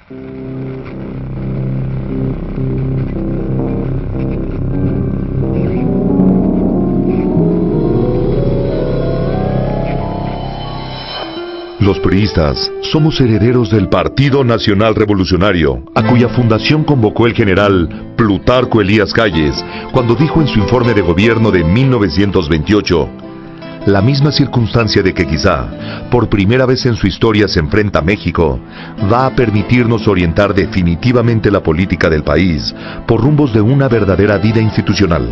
Los priistas somos herederos del Partido Nacional Revolucionario, a cuya fundación convocó el general Plutarco Elías Calles, cuando dijo en su informe de gobierno de 1928, la misma circunstancia de que quizá, por primera vez en su historia se enfrenta México, va a permitirnos orientar definitivamente la política del país por rumbos de una verdadera vida institucional,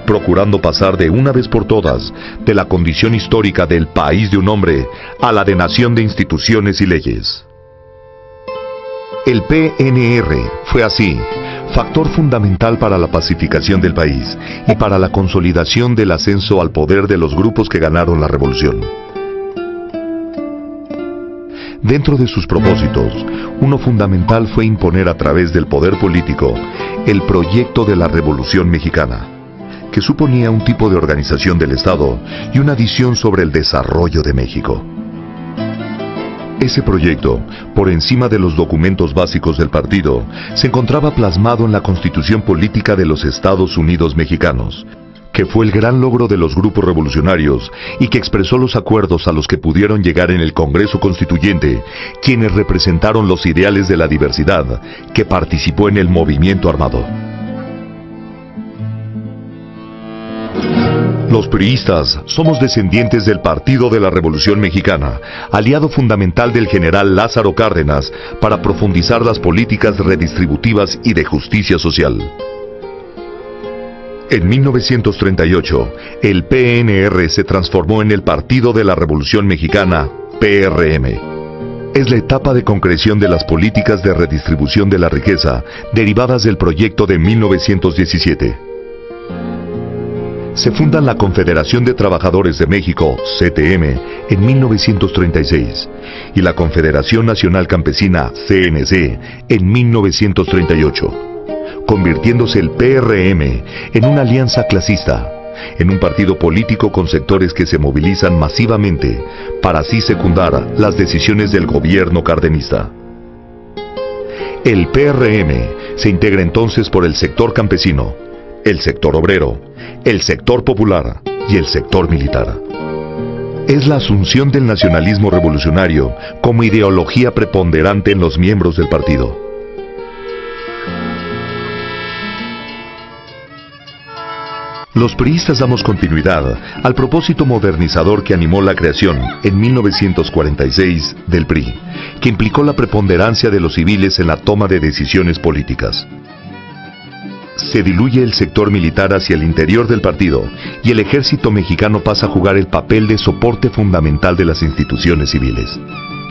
procurando pasar de una vez por todas de la condición histórica del país de un hombre a la de nación de instituciones y leyes. El PNR fue así, factor fundamental para la pacificación del país y para la consolidación del ascenso al poder de los grupos que ganaron la revolución. Dentro de sus propósitos, uno fundamental fue imponer a través del poder político el proyecto de la Revolución Mexicana, que suponía un tipo de organización del Estado y una visión sobre el desarrollo de México. Ese proyecto, por encima de los documentos básicos del partido, se encontraba plasmado en la Constitución Política de los Estados Unidos Mexicanos, que fue el gran logro de los grupos revolucionarios y que expresó los acuerdos a los que pudieron llegar en el Congreso Constituyente, quienes representaron los ideales de la diversidad que participó en el movimiento armado. Los priistas somos descendientes del Partido de la Revolución Mexicana, aliado fundamental del general Lázaro Cárdenas para profundizar las políticas redistributivas y de justicia social. En 1938, el PNR se transformó en el Partido de la Revolución Mexicana, PRM. Es la etapa de concreción de las políticas de redistribución de la riqueza derivadas del proyecto de 1917. Se funda la Confederación de Trabajadores de México, CTM, en 1936 y la Confederación Nacional Campesina, CNC, en 1938, convirtiéndose el PRM en una alianza clasista, en un partido político con sectores que se movilizan masivamente para así secundar las decisiones del gobierno cardenista. El PRM se integra entonces por el sector campesino, el sector obrero, el sector popular y el sector militar. Es la asunción del nacionalismo revolucionario como ideología preponderante en los miembros del partido. Los priistas damos continuidad al propósito modernizador que animó la creación, en 1946, del PRI, que implicó la preponderancia de los civiles en la toma de decisiones políticas. Se diluye el sector militar hacia el interior del partido y el ejército mexicano pasa a jugar el papel de soporte fundamental de las instituciones civiles.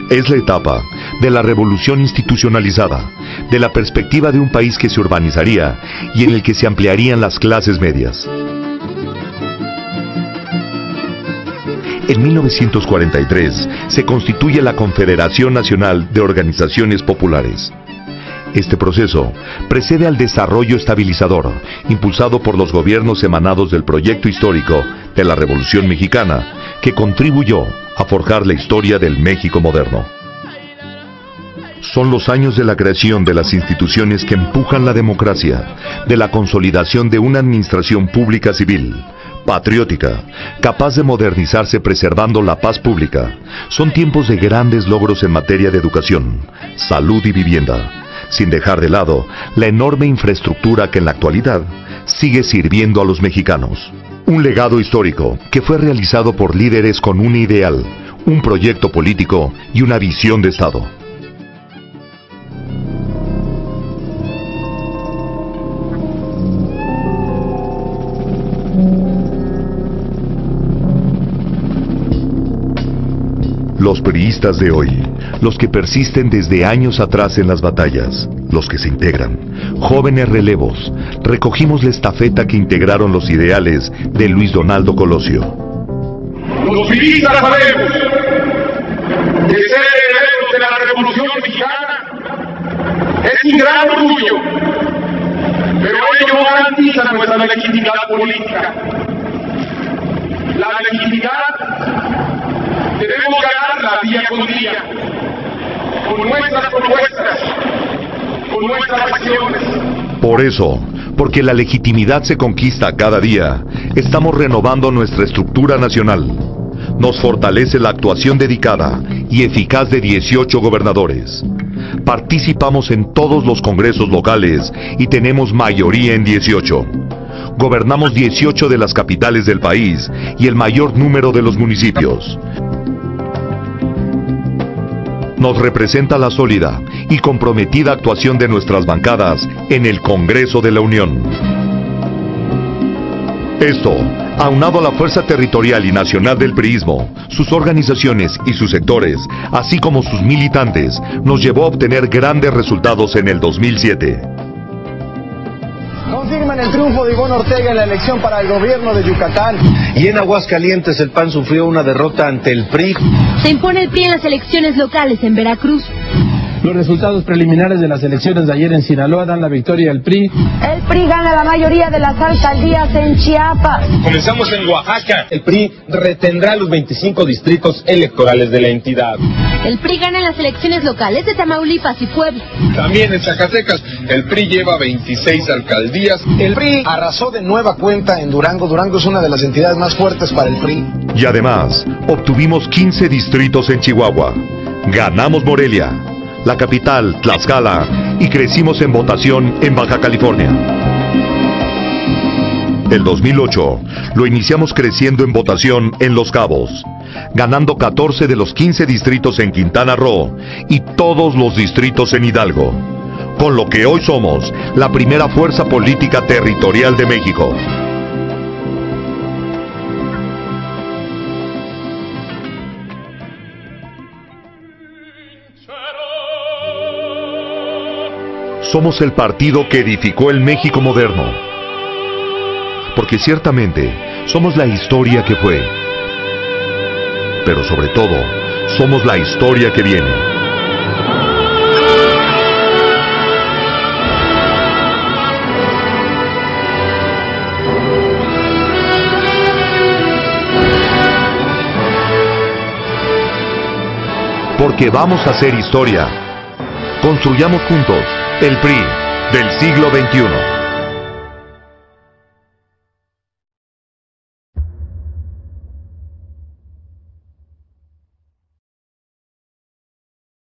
Es la etapa de la revolución institucionalizada, de la perspectiva de un país que se urbanizaría y en el que se ampliarían las clases medias. En 1943 se constituye la Confederación Nacional de Organizaciones Populares. Este proceso precede al desarrollo estabilizador, impulsado por los gobiernos emanados del proyecto histórico de la Revolución Mexicana, que contribuyó a forjar la historia del México moderno. Son los años de la creación de las instituciones que empujan la democracia, de la consolidación de una administración pública civil, patriótica, capaz de modernizarse preservando la paz pública. Son tiempos de grandes logros en materia de educación, salud y vivienda, sin dejar de lado la enorme infraestructura que en la actualidad sigue sirviendo a los mexicanos. Un legado histórico que fue realizado por líderes con un ideal, un proyecto político y una visión de Estado. Los priistas de hoy, los que persisten desde años atrás en las batallas, los que se integran, jóvenes relevos, recogimos la estafeta que integraron los ideales de Luis Donaldo Colosio. Los priistas sabemos que ser herederos de la Revolución Mexicana es un gran orgullo, pero ello garantiza nuestra legitimidad política. La legitimidad debemos ganarla día con día, con nuestras propuestas, con nuestras acciones. Por eso, porque la legitimidad se conquista cada día, estamos renovando nuestra estructura nacional. Nos fortalece la actuación dedicada y eficaz de 18 gobernadores. Participamos en todos los congresos locales y tenemos mayoría en 18. Gobernamos 18 de las capitales del país y el mayor número de los municipios. Nos representa la sólida y comprometida actuación de nuestras bancadas en el Congreso de la Unión. Esto, aunado a la fuerza territorial y nacional del priismo, sus organizaciones y sus sectores, así como sus militantes, nos llevó a obtener grandes resultados en el 2007. Confirman el triunfo de Ivonne Ortega en la elección para el gobierno de Yucatán. Y en Aguascalientes el PAN sufrió una derrota ante el PRI. Se impone el PRI en las elecciones locales en Veracruz. Los resultados preliminares de las elecciones de ayer en Sinaloa dan la victoria al PRI. El PRI gana la mayoría de las alcaldías en Chiapas. Comenzamos en Oaxaca. El PRI retendrá los 25 distritos electorales de la entidad. El PRI gana en las elecciones locales de Tamaulipas y Puebla. También en Zacatecas, el PRI lleva 26 alcaldías. El PRI arrasó de nueva cuenta en Durango. Durango es una de las entidades más fuertes para el PRI. Y además, obtuvimos 15 distritos en Chihuahua. Ganamos Morelia, la capital, Tlaxcala, y crecimos en votación en Baja California. El 2008 lo iniciamos creciendo en votación en Los Cabos, ganando 14 de los 15 distritos en Quintana Roo y todos los distritos en Hidalgo, con lo que hoy somos la primera fuerza política territorial de México. Somos el partido que edificó el México moderno, porque ciertamente somos la historia que fue, pero sobre todo, somos la historia que viene. Porque vamos a hacer historia. Construyamos juntos el PRI del siglo XXI.